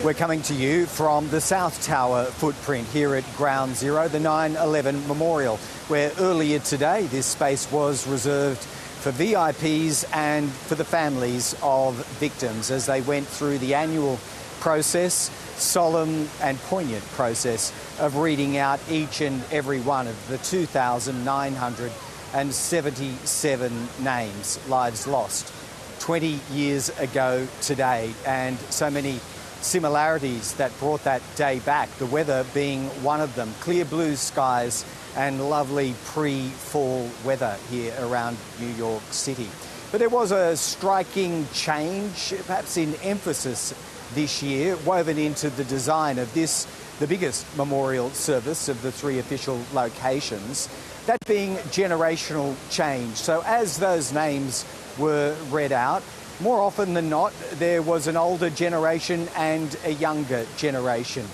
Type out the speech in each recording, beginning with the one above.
We're coming to you from the South Tower footprint here at Ground Zero, the 9/11 Memorial, where earlier today this space was reserved for VIPs and for the families of victims as they went through the annual process, solemn and poignant process of reading out each and every one of the 2,977 names, lives lost 20 years ago today, and so many similarities that brought that day back, the weather being one of them. Clear blue skies and lovely pre-fall weather here around New York City. But there was a striking change, perhaps in emphasis this year, woven into the design of this, the biggest memorial service of the three official locations, that being generational change. So as those names were read out, more often than not, there was an older generation and a younger generation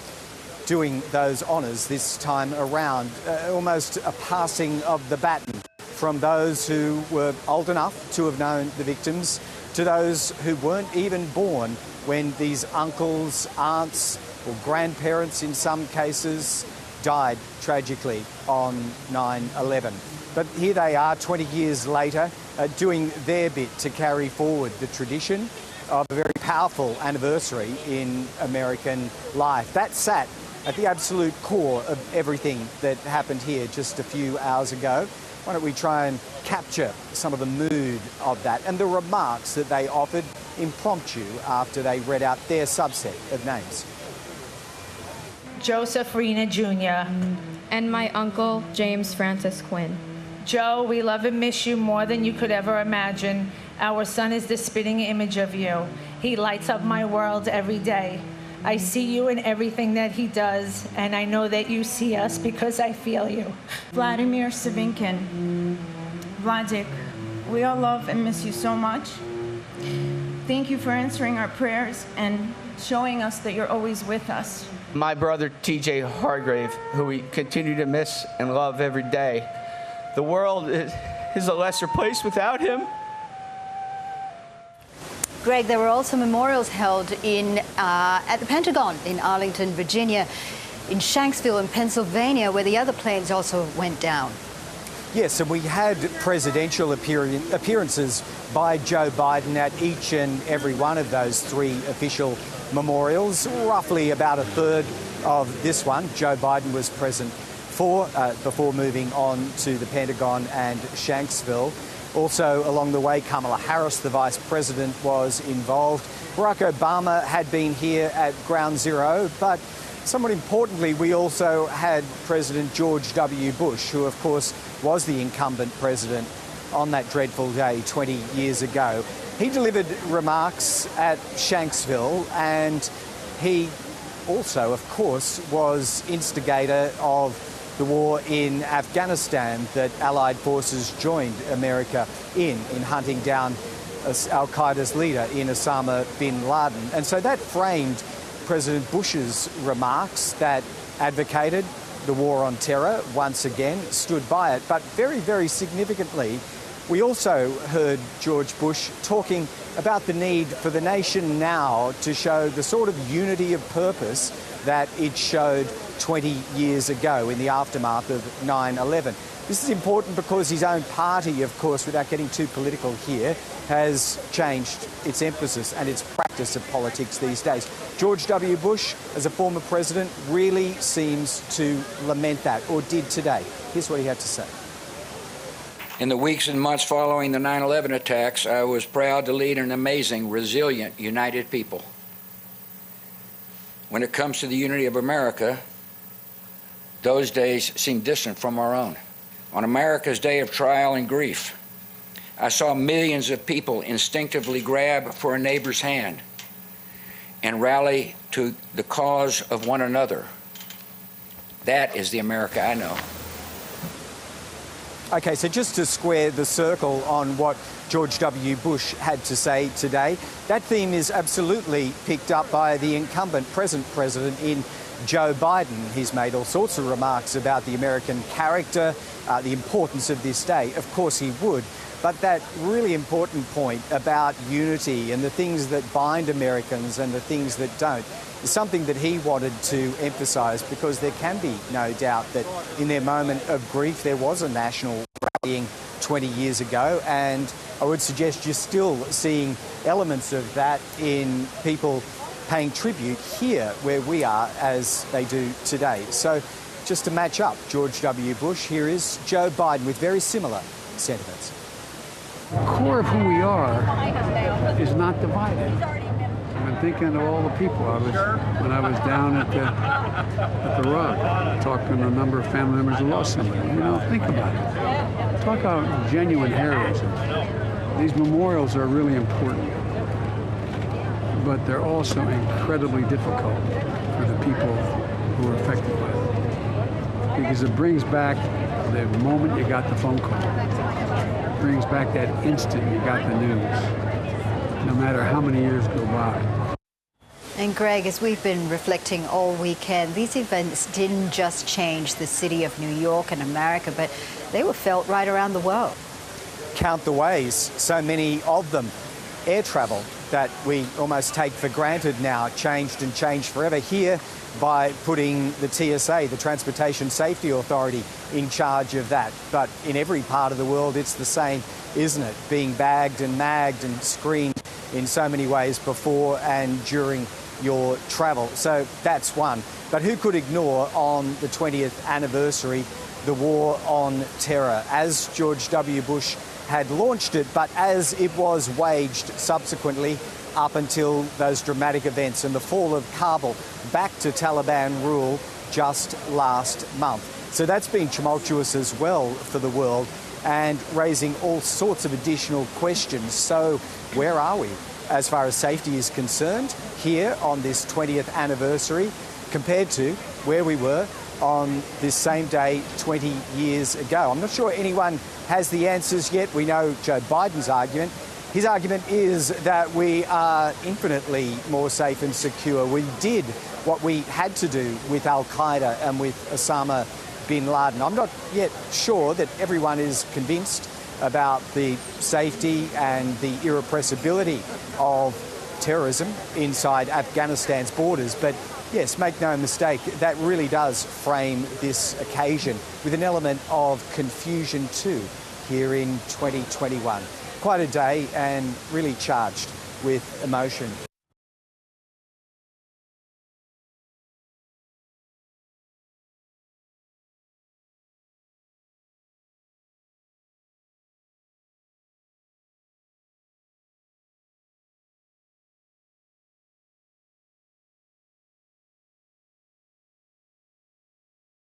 doing those honours this time around, almost a passing of the baton from those who were old enough to have known the victims to those who weren't even born when these uncles, aunts or grandparents in some cases died tragically on 9/11. But here they are 20 years later, doing their bit to carry forward the tradition of a very powerful anniversary in American life. That sat at the absolute core of everything that happened here just a few hours ago. Why don't we try and capture some of the mood of that and the remarks that they offered impromptu after they read out their subset of names. Joseph Rena Jr. And my uncle, James Francis Quinn. Joe, we love and miss you more than you could ever imagine. Our son is the spitting image of you. He lights up my world every day. I see you in everything that he does, and I know that you see us because I feel you. Vladimir Savinkin. Vladik, we all love and miss you so much. Thank you for answering our prayers and showing us that you're always with us. My brother, TJ Hargrave, who we continue to miss and love every day. The world is a lesser place without him. Greg, there were also memorials held at the Pentagon in Arlington, Virginia, in Shanksville in Pennsylvania, where the other planes also went down. Yes, and we had presidential appearances by Joe Biden at each and every one of those three official memorials. Roughly about a third of this one, Joe Biden was present for before moving on to the Pentagon and Shanksville. Also along the way, Kamala Harris, the Vice President, was involved. Barack Obama had been here at Ground Zero, but somewhat importantly, we also had President George W. Bush, who of course was the incumbent president on that dreadful day 20 years ago. He delivered remarks at Shanksville, and he also, of course, was instigator of the war in Afghanistan that Allied forces joined America in hunting down Al-Qaeda's leader in Osama bin Laden. And so that framed President Bush's remarks that advocated the war on terror once again, stood by it. But very, very significantly, we also heard George Bush talking about the need for the nation now to show the sort of unity of purpose that it showed 20 years ago in the aftermath of 9/11. This is important because his own party, of course, without getting too political here, has changed its emphasis and its practice of politics these days. George W. Bush, as a former president, really seems to lament that, or did today. Here's what he had to say. In the weeks and months following the 9/11 attacks, I was proud to lead an amazing, resilient, united people. When it comes to the unity of America, those days seem distant from our own. On America's day of trial and grief, I saw millions of people instinctively grab for a neighbor's hand and rally to the cause of one another. That is the America I know. Okay, so just to square the circle on what George W. Bush had to say today, that theme is absolutely picked up by the incumbent present president in Joe Biden. He's made all sorts of remarks about the American character, the importance of this day. Of course he would. But that really important point about unity and the things that bind Americans and the things that don't, something that he wanted to emphasise, because there can be no doubt that in their moment of grief there was a national rallying 20 years ago, and I would suggest you're still seeing elements of that in people paying tribute here where we are as they do today. So just to match up George W. Bush, here is Joe Biden with very similar sentiments. The core of who we are is not divided. I'm thinking of all the people when I was down at the Rug, talking to a number of family members who lost somebody. You know, think about it. Talk about genuine heroism. These memorials are really important, but they're also incredibly difficult for the people who are affected by it. Because it brings back the moment you got the phone call. It brings back that instant you got the news, no matter how many years go by. And Greg, as we've been reflecting all weekend, these events didn't just change the city of New York and America, but they were felt right around the world. Count the ways, so many of them. Air travel that we almost take for granted now changed and changed forever. Here, by putting the TSA, the Transportation Safety Authority, in charge of that. But in every part of the world, it's the same, isn't it? Being bagged and magged and screened in so many ways before and during your travel. So that's one. But who could ignore on the 20th anniversary the war on terror, as George W. Bush had launched it, but as it was waged subsequently up until those dramatic events and the fall of Kabul back to Taliban rule just last month. So that's been tumultuous as well for the world and raising all sorts of additional questions. So where are we as far as safety is concerned here on this 20th anniversary compared to where we were on this same day 20 years ago? I'm not sure anyone has the answers yet. We know Joe Biden's argument. His argument is that we are infinitely more safe and secure. We did what we had to do with Al-Qaeda and with Osama bin Laden. I'm not yet sure that everyone is convinced about the safety and the irrepressibility of terrorism inside Afghanistan's borders, but yes, make no mistake, that really does frame this occasion with an element of confusion too here in 2021. Quite a day and really charged with emotion